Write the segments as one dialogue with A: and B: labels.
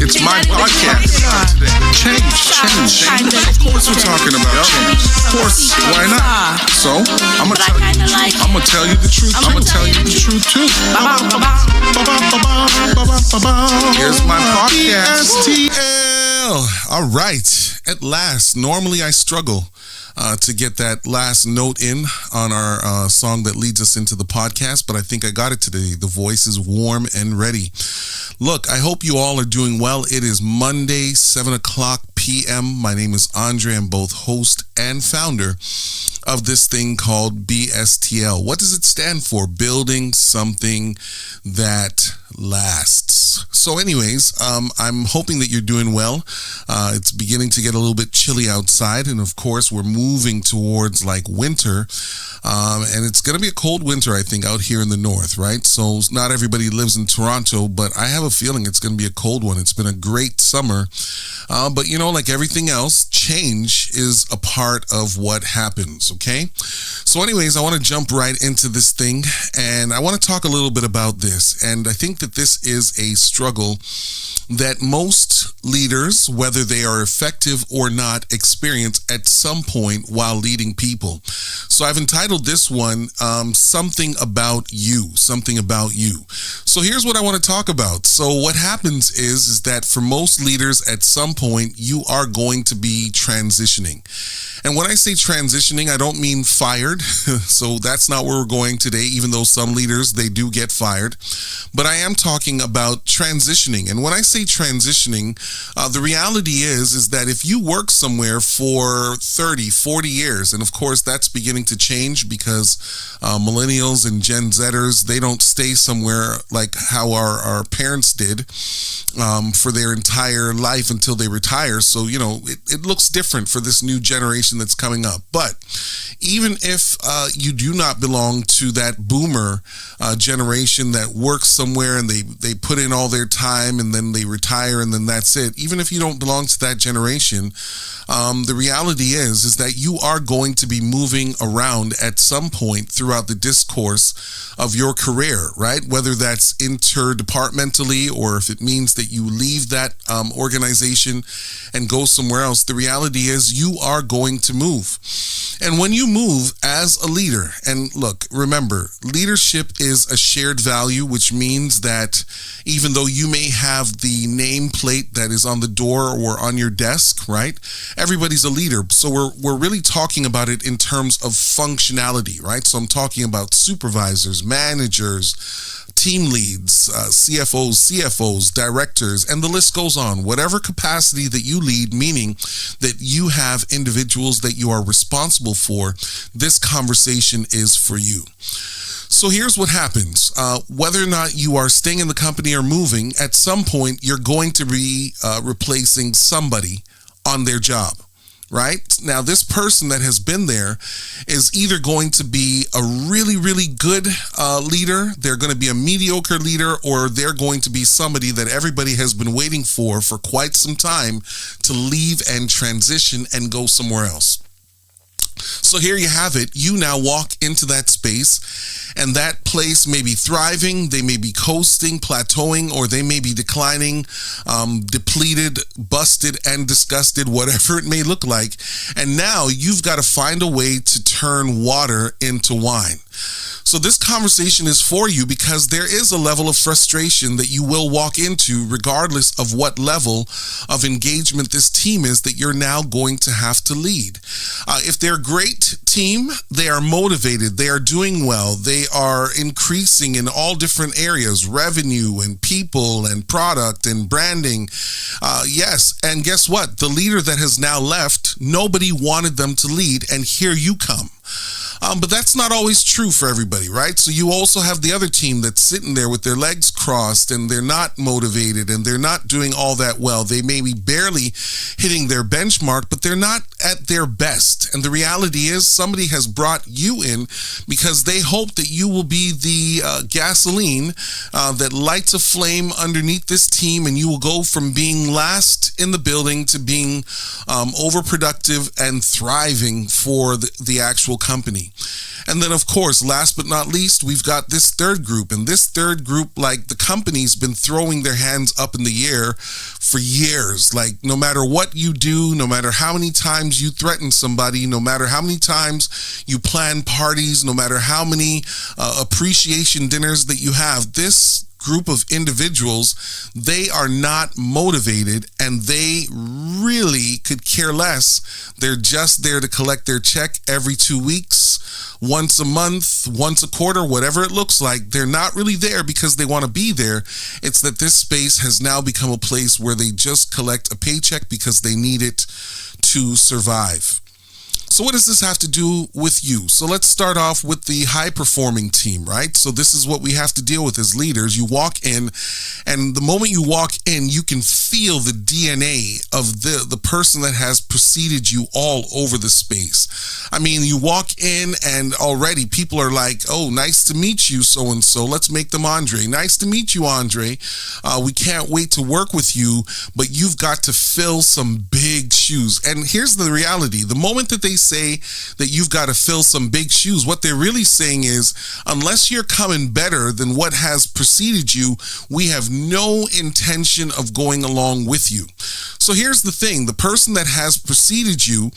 A: It's my podcast today. Change. Of course we're talking about change. Of course, why not? So, I'm gonna tell you the truth. I'm gonna tell you the truth too. Here's my podcast. STL. All right. At last. Normally I struggle to get that last note in on our song that leads us into the podcast, but I think I got it today. The voice is warm and ready. Look, I hope you all are doing well. It is Monday, 7 o'clock p.m. My name is Andre. I'm both host and founder of this thing called BSTL. What does it stand for? Building something that lasts. So anyways, I'm hoping that you're doing well. It's beginning to get a little bit chilly outside, and of course we're moving towards like winter, and it's going to be a cold winter, I think, out here in the north, right? So not everybody lives in Toronto, but I have a feeling it's going to be a cold one. It's been a great summer, but you know, like everything else, change is a part of what happens, okay? So anyways, I want to jump right into this thing, and I want to talk a little bit about this, and I think that this is a struggle that most leaders, whether they are effective or not, experience at some point while leading people. So I've entitled this one, Something About You. So here's what I want to talk about. So what happens is that for most leaders at some point, you are going to be transitioning. And when I say transitioning, I don't mean fired. So that's not where we're going today, even though some leaders, they do get fired. But I am talking about transitioning. And when I say transitioning, the reality is that if you work somewhere for 30, 40 years, and of course that's beginning to change because millennials and Gen Zers, they don't stay somewhere like how our parents did for their entire life until they retire. So, you know, it looks different for this new generation that's coming up. But even if you do not belong to that boomer generation that works somewhere and they put in all their time and then they retire and then that's it, even if you don't belong to that generation, the reality is that you are going to be moving around at some point throughout the discourse of your career, right? Whether that's interdepartmentally or if it means that you leave that organization and go somewhere else, the reality is you are going to move. And when you move as a leader, and look, remember, leadership is a shared value, which means that even though you may have the nameplate that is on the door or on your desk, right? Everybody's a leader. So we're really talking about it in terms of functionality, right? So I'm talking about supervisors, managers, team leads, CFOs, directors, and the list goes on. Whatever capacity that you lead, meaning that you have individuals that you are responsible for, this conversation is for you. So here's what happens. Whether or not you are staying in the company or moving, at some point you're going to be replacing somebody on their job. Right? Now, this person that has been there is either going to be a really, really good leader, they're going to be a mediocre leader, or they're going to be somebody that everybody has been waiting for quite some time to leave and transition and go somewhere else. So here you have it. You now walk into that space, and that place may be thriving, they may be coasting, plateauing, or they may be declining, depleted, busted, and disgusted, whatever it may look like. And now you've got to find a way to turn water into wine. So this conversation is for you because there is a level of frustration that you will walk into regardless of what level of engagement this team is that you're now going to have to lead. If they're a great team, they are motivated, they are doing well, they are increasing in all different areas, revenue and people and product and branding. Yes, and guess what? The leader that has now left, nobody wanted them to lead, and here you come. But that's not always true for everybody, right? So you also have the other team that's sitting there with their legs crossed and they're not motivated and they're not doing all that well. They may be barely hitting their benchmark, but they're not at their best. And the reality is somebody has brought you in because they hope that you will be the gasoline that lights a flame underneath this team, and you will go from being last in the building to being overproductive and thriving for the actual company. company. And then, of course, last but not least, we've got this third group. And this third group, like, the company's been throwing their hands up in the air for years. Like, no matter what you do, no matter how many times you threaten somebody, no matter how many times you plan parties, no matter how many appreciation dinners that you have, this group of individuals, they are not motivated, and they really could care less. They're just there to collect their check every 2 weeks, once a month, once a quarter, whatever it looks like. They're not really there because they want to be there. It's that this space has now become a place where they just collect a paycheck because they need it to survive. So what does this have to do with you? So let's start off with the high-performing team, right? So this is what we have to deal with as leaders. You walk in, and the moment you walk in, you can feel the DNA of the person that has preceded you all over the space. I mean, you walk in, and already people are like, oh, nice to meet you, so-and-so. Let's make them Andre. Nice to meet you, Andre. We can't wait to work with you, but you've got to fill some big shoes. And here's the reality. The moment that they say that you've got to fill some big shoes, what they're really saying is, unless you're coming better than what has preceded you, we have no intention of going along with you. So here's the thing. The person that has preceded you,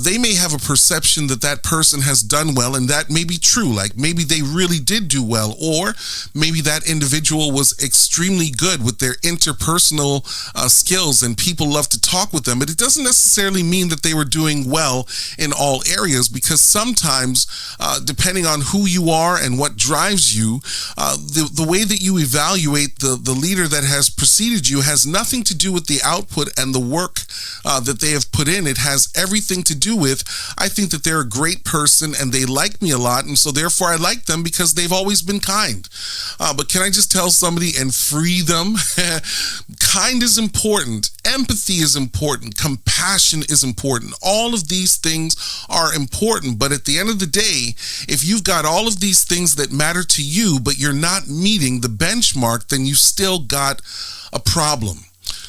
A: they may have a perception that that person has done well, and that may be true. Like, maybe they really did do well, or maybe that individual was extremely good with their interpersonal skills, and people love to talk with them. But it doesn't necessarily mean that they were doing well in all areas, because sometimes, depending on who you are and what drives you, the way that you evaluate the leader that has preceded you has nothing to do with the output and the work that they have put in. It has everything to do with, I think that they're a great person and they like me a lot, and so therefore I like them because they've always been kind. But can I just tell somebody and free them? Kind is important. Empathy is important. Compassion is important. All of these things are important. But at the end of the day, if you've got all of these things that matter to you, but you're not meeting the benchmark, then you still got a problem.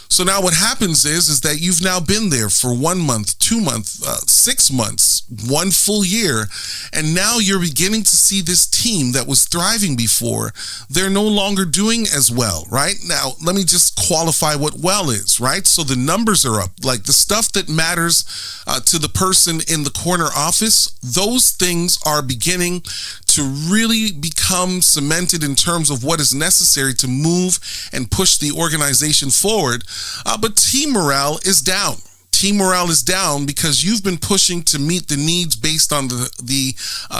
A: So now what happens is that you've now been there for 1 month, 2 months, 6 months, 1 full year, and now you're beginning to see this team that was thriving before, they're no longer doing as well, right? Now, let me just qualify what well is, right? So the numbers are up. Like, the stuff that matters to the person in the corner office, those things are beginning to really become cemented in terms of what is necessary to move and push the organization forward. But team morale is down. Team morale is down because you've been pushing to meet the needs based on the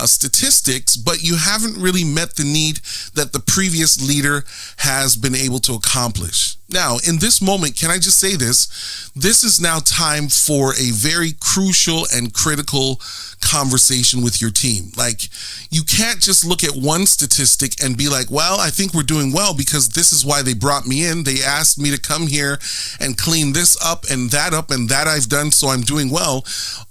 A: statistics, but you haven't really met the need that the previous leader has been able to accomplish. Now, in this moment, can I just say this? This is now time for a very crucial and critical conversation with your team. Like, you can't just look at one statistic and be like, well, I think we're doing well because this is why they brought me in. They asked me to come here and clean this up and that I've done, so I'm doing well.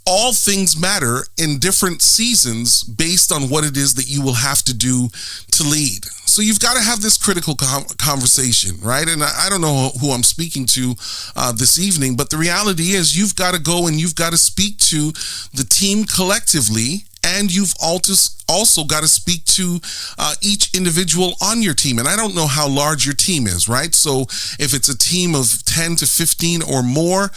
A: All things matter in different seasons based on what it is that you will have to do to lead. So you've got to have this critical conversation, right? And I don't know who I'm speaking to this evening, but the reality is you've got to go and you've got to speak to the team collectively, and you've also got to speak to each individual on your team. And I don't know how large your team is, right? So if it's a team of 10 to 15 or more,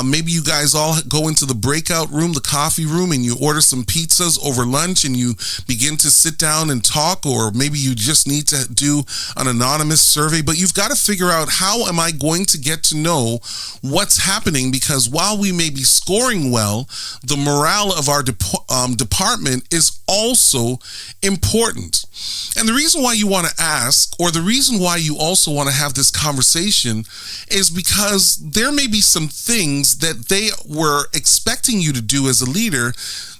A: maybe you guys all go into the breakout room, the coffee room, and you order some pizzas over lunch and you begin to sit down and talk, or maybe you just need to do an anonymous survey. But you've got to figure out, how am I going to get to know what's happening? Because while we may be scoring well, the morale of our department is also important. And the reason why you want to ask, or the reason why you also want to have this conversation, is because there may be some things that they were expecting you to do as a leader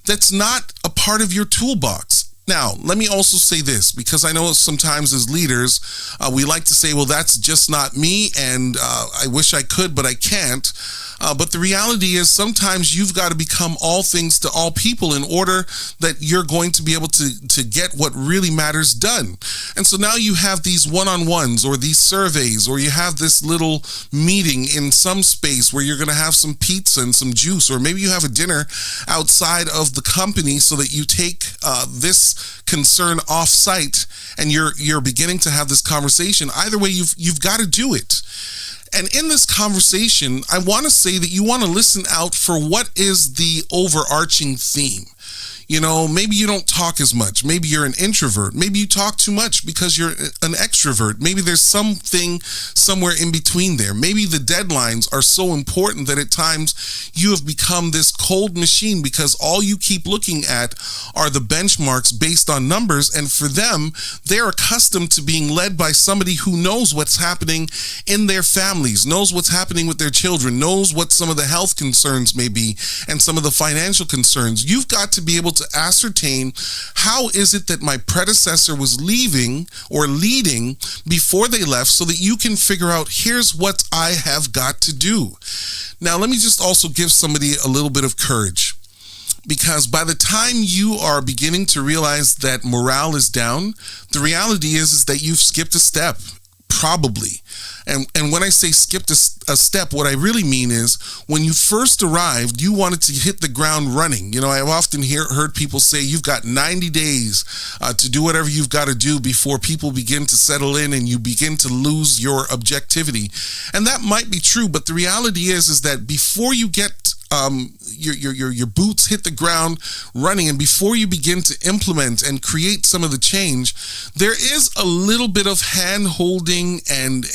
A: that's not a part of your toolbox. Now, let me also say this, because I know sometimes as leaders, we like to say, well, that's just not me, and I wish I could, but I can't. But the reality is sometimes you've got to become all things to all people in order that you're going to be able to get what really matters done. And so now you have these one-on-ones or these surveys, or you have this little meeting in some space where you're going to have some pizza and some juice, or maybe you have a dinner outside of the company so that you take this concern off-site and you're beginning to have this conversation. Either way, you've got to do it. And in this conversation, I want to say that you want to listen out for what is the overarching theme. You know, maybe you don't talk as much. Maybe you're an introvert. Maybe you talk too much because you're an extrovert. Maybe there's something somewhere in between there. Maybe the deadlines are so important that at times you have become this cold machine because all you keep looking at are the benchmarks based on numbers. And for them, they're accustomed to being led by somebody who knows what's happening in their families, knows what's happening with their children, knows what some of the health concerns may be and some of the financial concerns. You've got to be able to ascertain how is it that my predecessor was leaving or leading before they left so that you can figure out here's what I have got to do. Now, let me just also give somebody a little bit of courage, because by the time you are beginning to realize that morale is down, the reality is that you've skipped a step, probably. And when I say skipped a step, what I really mean is when you first arrived, you wanted to hit the ground running. You know, I've often heard people say you've got 90 days to do whatever you've got to do before people begin to settle in and you begin to lose your objectivity. And that might be true, but the reality is that before you get your boots hit the ground running, and before you begin to implement and create some of the change, there is a little bit of hand holding and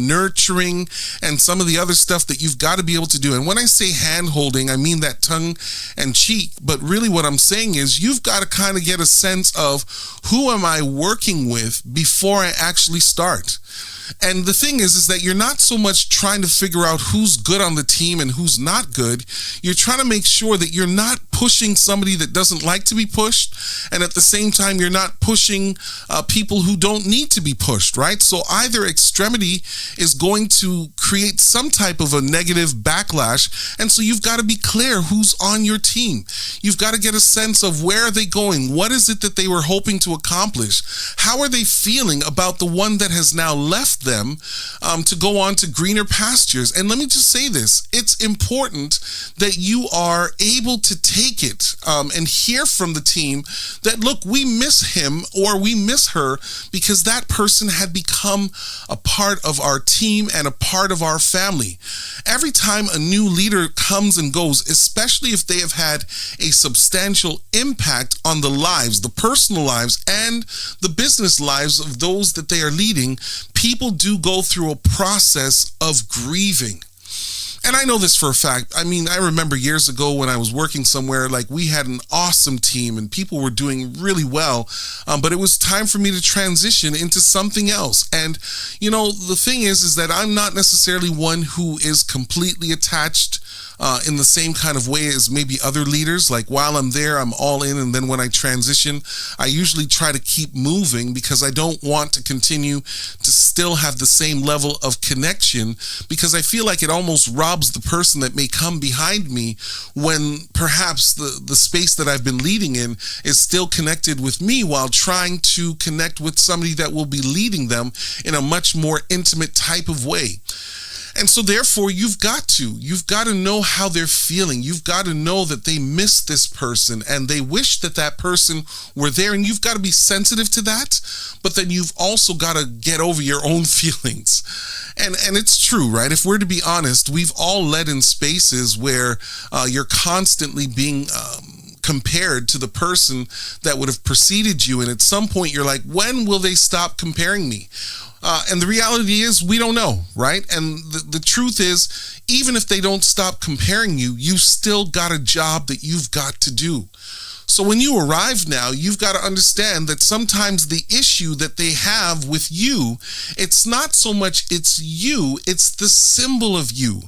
A: nurturing and some of the other stuff that you've got to be able to do. And when I say hand holding, I mean that tongue and cheek, but really what I'm saying is you've got to kind of get a sense of who am I working with before I actually start. And the thing is that you're not so much trying to figure out who's good on the team and who's not good. You're trying to make sure that you're not pushing somebody that doesn't like to be pushed, and at the same time, you're not pushing people who don't need to be pushed, right? So either extremity is going to create some type of a negative backlash, and so you've got to be clear who's on your team. You've got to get a sense of where are they going? What is it that they were hoping to accomplish? How are they feeling about the one that has now left them to go on to greener pastures? And let me just say this, it's important that you are able to take it and hear from the team that, look, we miss him or we miss her because that person had become a part of our team and a part of our family. Every time a new leader comes and goes, especially if they have had a substantial impact on the lives, the personal lives and the business lives of those that they are leading, people do go through a process of grieving. And I know this for a fact. I mean, I remember years ago when I was working somewhere, like we had an awesome team and people were doing really well, but it was time for me to transition into something else. And, you know, the thing is that I'm not necessarily one who is completely attached in the same kind of way as maybe other leaders. Like while I'm there, I'm all in, and then when I transition, I usually try to keep moving because I don't want to continue to still have the same level of connection, because I feel like it almost robs the person that may come behind me when perhaps the space that I've been leading in is still connected with me while trying to connect with somebody that will be leading them in a much more intimate type of way. And so therefore, you've got to know how they're feeling. You've got to know that they miss this person and they wish that that person were there, and you've got to be sensitive to that. But then you've also got to get over your own feelings. And it's true, right? If we're to be honest, we've all led in spaces where you're constantly being compared to the person that would have preceded you. And at some point you're like, when will they stop comparing me? And the reality is we don't know, right? And the truth is, even if they don't stop comparing you, you still got a job that you've got to do. So when you arrive now, you've got to understand that sometimes the issue that they have with you, it's not so much it's you, it's the symbol of you.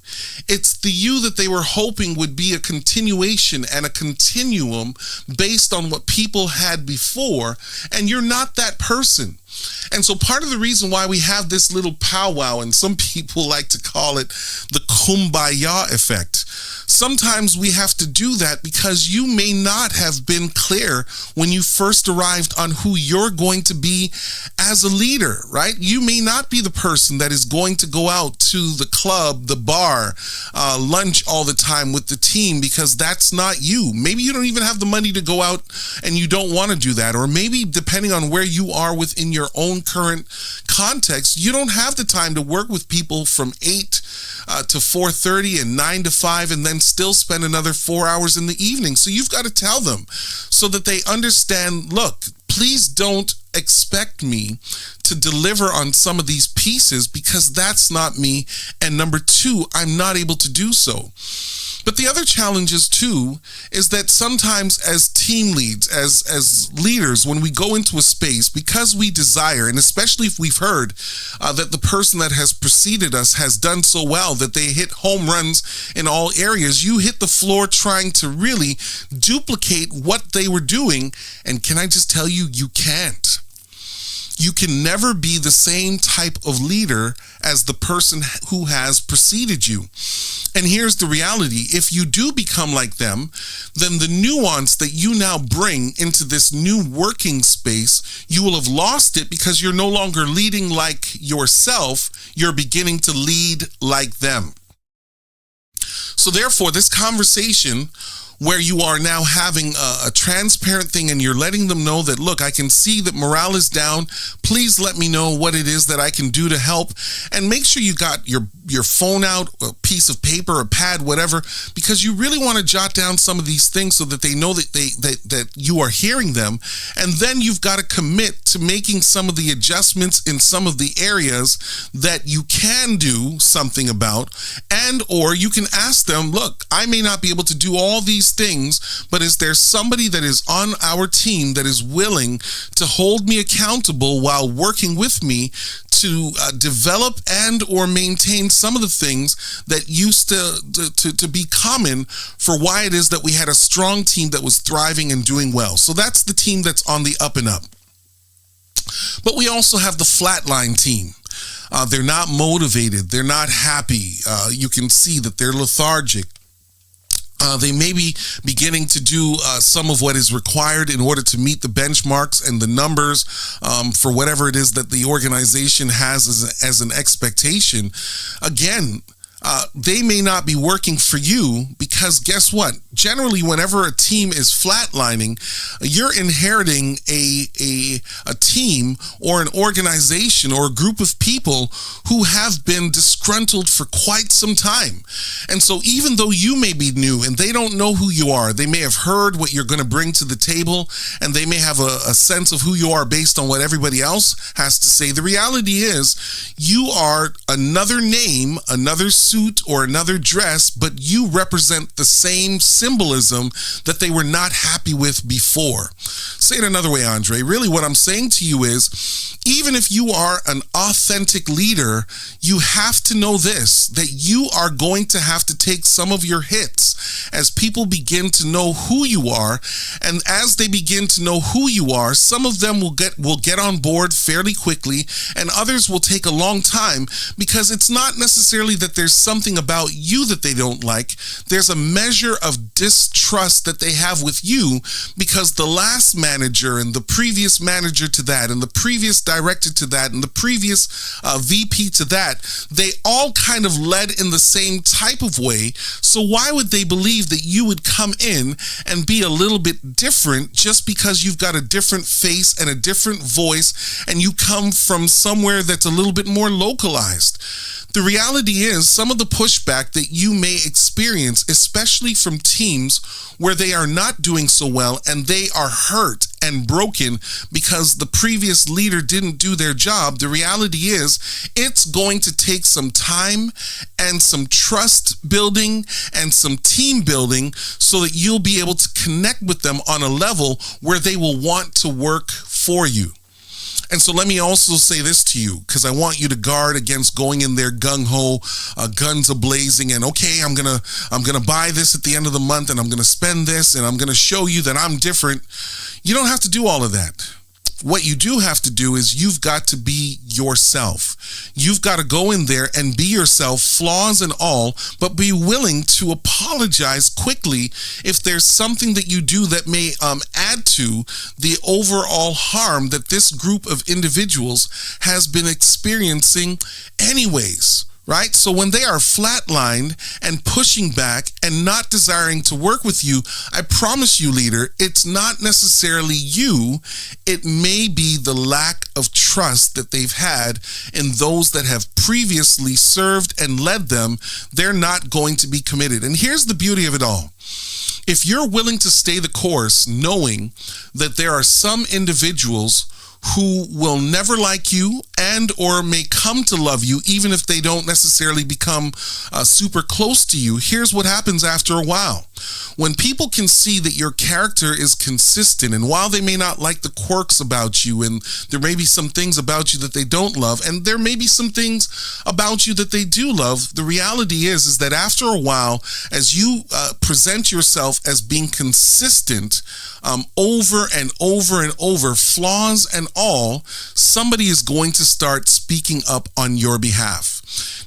A: It's the you that they were hoping would be a continuation and a continuum based on what people had before, and you're not that person. And so part of the reason why we have this little powwow, and some people like to call it the kumbaya effect, sometimes we have to do that because you may not have been clear when you first arrived on who you're going to be as a leader, right? You may not be the person that is going to go out to the club, the bar, lunch all the time with the team, because that's not you. Maybe you don't even have the money to go out and you don't want to do that. Or maybe, depending on where you are within your own current context, you don't have the time to work with people from 8 to 4:30 and 9 to 5 and then still spend another 4 hours in the evening. So you've got to tell them so that they understand, look, please don't expect me to deliver on some of these pieces because that's not me. And number two, I'm not able to do so. But the other challenges too is that sometimes as team leads, as leaders, when we go into a space, because we desire, and especially if we've heard that the person that has preceded us has done so well that they hit home runs in all areas, you hit the floor trying to really duplicate what they were doing. And can I just tell you, you can't. You can never be the same type of leader as the person who has preceded you. And here's the reality. If you do become like them, then the nuance that you now bring into this new working space, you will have lost it because you're no longer leading like yourself. You're beginning to lead like them. So therefore, this conversation where you are now having a transparent thing and you're letting them know that, look, I can see that morale is down. Please let me know what it is that I can do to help. And make sure you got your phone out, a piece of paper, a pad, whatever, because you really want to jot down some of these things so that they know that that you are hearing them. And then you've got to commit to making some of the adjustments in some of the areas that you can do something about. And or you can ask them, look, I may not be able to do all these things, but is there somebody that is on our team that is willing to hold me accountable while working with me to develop and or maintain some of the things that used to be common for why it is that we had a strong team that was thriving and doing well. So that's the team that's on the up and up. But we also have the flatline team. They're not motivated. They're not happy. You can see that they're lethargic. They may be beginning to do some of what is required in order to meet the benchmarks and the numbers for whatever it is that the organization has as an expectation. Again, they may not be working for you because guess what? Generally, whenever a team is flatlining, you're inheriting a team or an organization or a group of people who have been disgruntled for quite some time. And so even though you may be new and they don't know who you are, they may have heard what you're going to bring to the table and they may have a sense of who you are based on what everybody else has to say. The reality is you are another name, another suit or another dress, but you represent the same symbolism that they were not happy with before. Say it another way, Andre. Really what I'm saying to you is, even if you are an authentic leader, you have to know this, that you are going to have to take some of your hits as people begin to know who you are. And as they begin to know who you are, some of them will get on board fairly quickly and others will take a long time, because it's not necessarily that there's something about you that they don't like. There's a measure of distrust that they have with you because the last manager and the previous manager to that and the previous director to that and the previous VP to that, they all kind of led in the same type of way. So why would they believe that you would come in and be a little bit different just because you've got a different face and a different voice and you come from somewhere that's a little bit more localized? The reality is some of the pushback that you may experience, especially from teams where they are not doing so well and they are hurt and broken because the previous leader didn't do their job, the reality is it's going to take some time and some trust building and some team building so that you'll be able to connect with them on a level where they will want to work for you. And so let me also say this to you, because I want you to guard against going in there gung-ho, guns a-blazing, and okay, I'm gonna buy this at the end of the month, and I'm gonna spend this, and I'm gonna show you that I'm different. You don't have to do all of that. What you do have to do is you've got to be yourself. You've got to go in there and be yourself, flaws and all, but be willing to apologize quickly if there's something that you do that may add to the overall harm that this group of individuals has been experiencing anyways. Right? So when they are flatlined and pushing back and not desiring to work with you, I promise you, leader, it's not necessarily you. It may be the lack of trust that they've had in those that have previously served and led them. They're not going to be committed. And here's the beauty of it all. If you're willing to stay the course, knowing that there are some individuals who will never like you and or may come to love you, even if they don't necessarily become super close to you, here's what happens after a while. When people can see that your character is consistent, and while they may not like the quirks about you, and there may be some things about you that they don't love, and there may be some things about you that they do love, the reality is that after a while, as you present yourself as being consistent over and over and over, flaws and all, somebody is going to start speaking up on your behalf.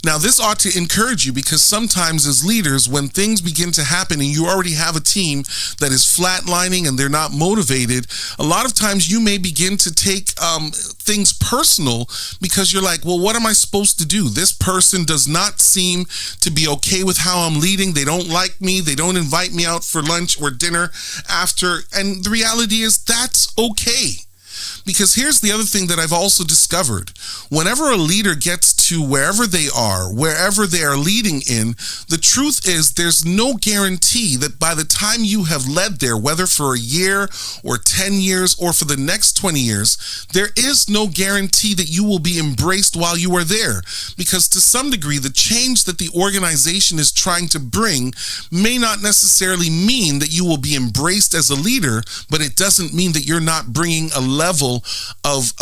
A: Now, this ought to encourage you, because sometimes as leaders, when things begin to happen and you already have a team that is flatlining and they're not motivated, a lot of times you may begin to take things personal, because you're like, well, what am I supposed to do? This person does not seem to be okay with how I'm leading. They don't like me. They don't invite me out for lunch or dinner after. And the reality is that's okay. Because here's the other thing that I've also discovered. Whenever a leader gets to wherever they are leading in, the truth is there's no guarantee that by the time you have led there, whether for a year or 10 years or for the next 20 years, there is no guarantee that you will be embraced while you are there. Because to some degree, the change that the organization is trying to bring may not necessarily mean that you will be embraced as a leader, but it doesn't mean that you're not bringing a level of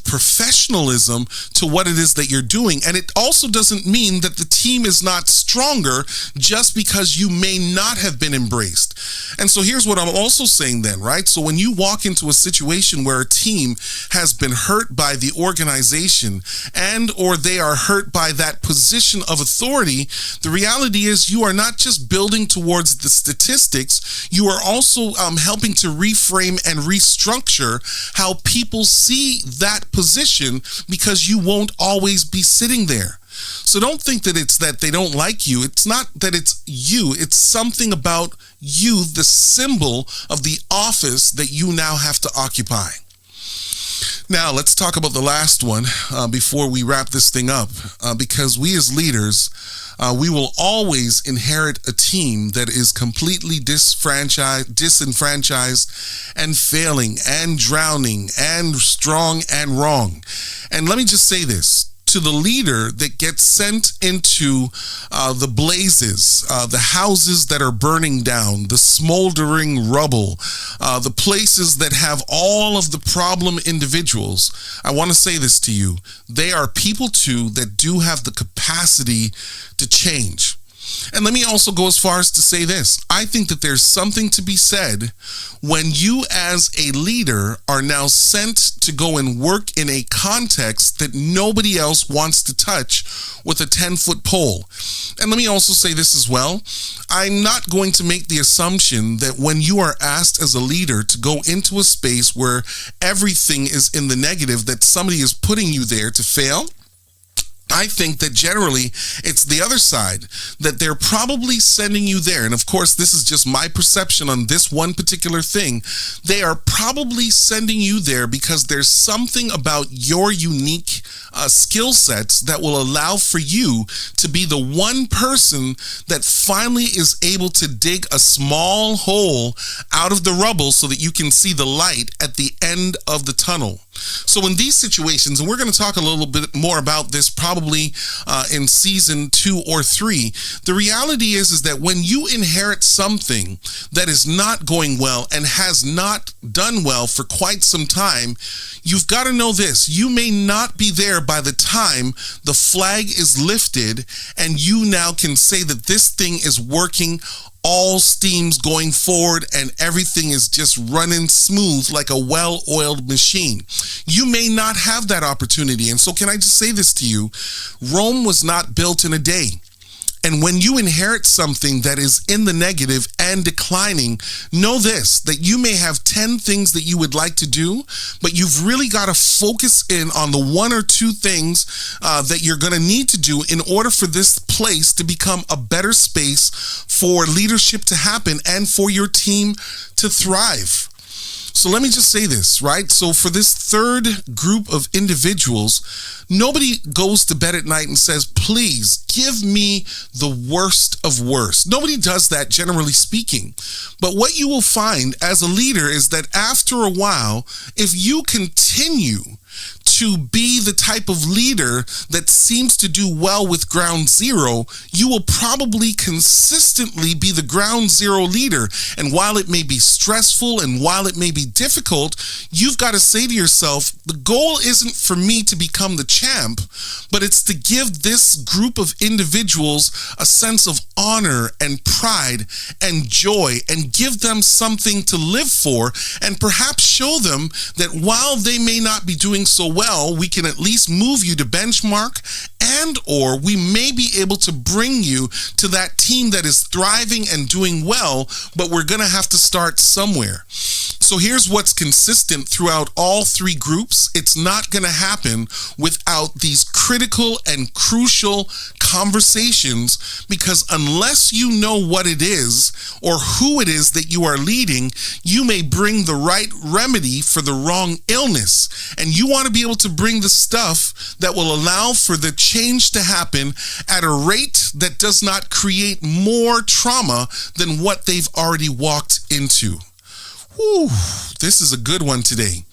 A: professionalism to what it is that you're doing. And it also doesn't mean that the team is not stronger just because you may not have been embraced. And so here's what I'm also saying then, right? So when you walk into a situation where a team has been hurt by the organization and or they are hurt by that position of authority, the reality is you are not just building towards the statistics, you are also helping to reframe and restructure how people see that position, because you won't always be sitting there. So don't think that it's that they don't like you. It's not that it's you. It's something about you, the symbol of the office that you now have to occupy. Now, let's talk about the last one before we wrap this thing up, because we as leaders, we will always inherit a team that is completely disenfranchised and failing and drowning and strong and wrong. And let me just say this. To the leader that gets sent into the blazes, the houses that are burning down, the smoldering rubble, the places that have all of the problem individuals, I want to say this to you. They are people too that do have the capacity to change. And let me also go as far as to say this. I think that there's something to be said when you as a leader are now sent to go and work in a context that nobody else wants to touch with a 10-foot pole. And let me also say this as well. I'm not going to make the assumption that when you are asked as a leader to go into a space where everything is in the negative, that somebody is putting you there to fail. I think that generally it's the other side, that they're probably sending you there. And of course, this is just my perception on this one particular thing. They are probably sending you there because there's something about your unique skill sets that will allow for you to be the one person that finally is able to dig a small hole out of the rubble so that you can see the light at the end of the tunnel. So in these situations, and we're going to talk a little bit more about this probably in season 2 or 3, the reality is that when you inherit something that is not going well and has not done well for quite some time, you've got to know this. You may not be there by the time the flag is lifted and you now can say that this thing is working, all steam's going forward, and everything is just running smooth like a well-oiled machine. You may not have that opportunity. And so can I just say this to you? Rome was not built in a day. And when you inherit something that is in the negative and declining, know this, that you may have 10 things that you would like to do, but you've really got to focus in on the one or two things that you're going to need to do in order for this place to become a better space for leadership to happen and for your team to thrive. So let me just say this, right? So for this third group of individuals, nobody goes to bed at night and says, please give me the worst of worst. Nobody does that, generally speaking. But what you will find as a leader is that after a while, if you continue to be the type of leader that seems to do well with ground zero, you will probably consistently be the ground zero leader. And while it may be stressful and while it may be difficult, you've got to say to yourself, the goal isn't for me to become the champ, but it's to give this group of individuals a sense of honor and pride and joy, and give them something to live for, and perhaps show them that while they may not be doing so well, we can at least move you to benchmark, and or we may be able to bring you to that team that is thriving and doing well, but we're going to have to start somewhere. So here's what's consistent throughout all three groups. It's not going to happen without these critical and crucial conversations, because unless you know what it is or who it is that you are leading, you may bring the right remedy for the wrong illness. And you want to be able to bring the stuff that will allow for the change to happen at a rate that does not create more trauma than what they've already walked into. Whew, this is a good one today.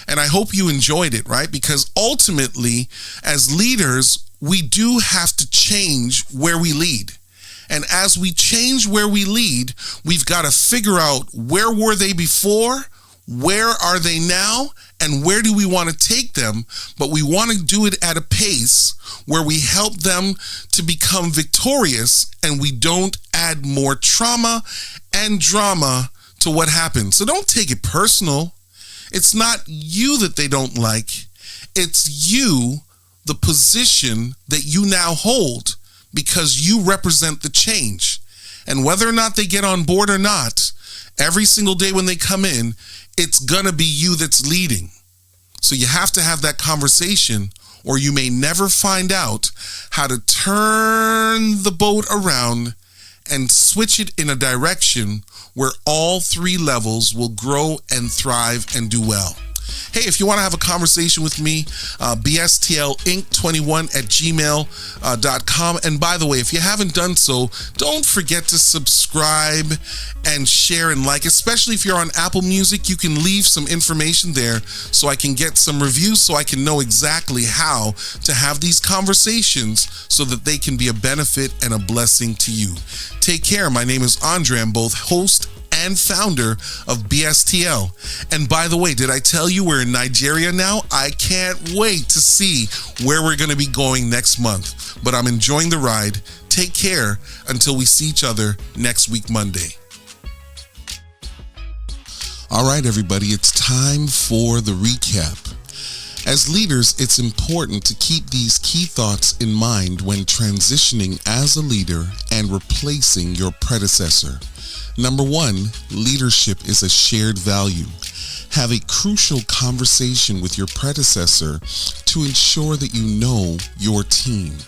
A: And I hope you enjoyed it, right? Because ultimately, as leaders, we do have to change where we lead. And as we change where we lead, we've got to figure out, where were they before? Where are they now? And where do we want to take them? But we want to do it at a pace where we help them to become victorious, and we don't add more trauma and drama to what happens. So don't take it personal. It's not you that they don't like. It's you, the position that you now hold, because you represent the change. And whether or not they get on board or not, every single day when they come in, it's gonna be you that's leading. So you have to have that conversation, or you may never find out how to turn the boat around and switch it in a direction where all three levels will grow and thrive and do well. Hey, if you want to have a conversation with me, bstlinc21@gmail.com. And by the way, if you haven't done so, don't forget to subscribe and share and like, especially if you're on Apple Music. You can leave some information there so I can get some reviews, so I can know exactly how to have these conversations so that they can be a benefit and a blessing to you. Take care. My name is Andre. I'm both host and founder of BSTL. And by the way, did I tell you we're in Nigeria now? I can't wait to see where we're going to be going next month. But I'm enjoying the ride. Take care until we see each other next week, Monday. All right, everybody, it's time for the recap. As leaders, it's important to keep these key thoughts in mind when transitioning as a leader and replacing your predecessor. Number one, leadership is a shared value. Have a crucial conversation with your predecessor to ensure that you know your team.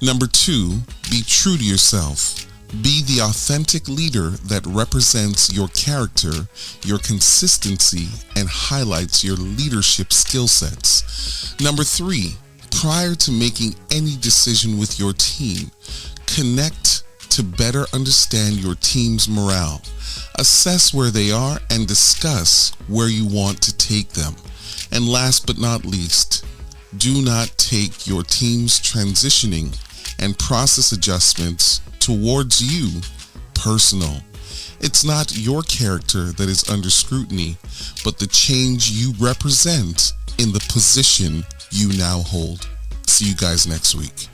A: Number two, be true to yourself. Be the authentic leader that represents your character, your consistency, and highlights your leadership skill sets. Number three, prior to making any decision with your team, connect to better understand your team's morale. Assess where they are and discuss where you want to take them. And last but not least, do not take your team's transitioning and process adjustments towards you personal. It's not your character that is under scrutiny, but the change you represent in the position you now hold. See you guys next week.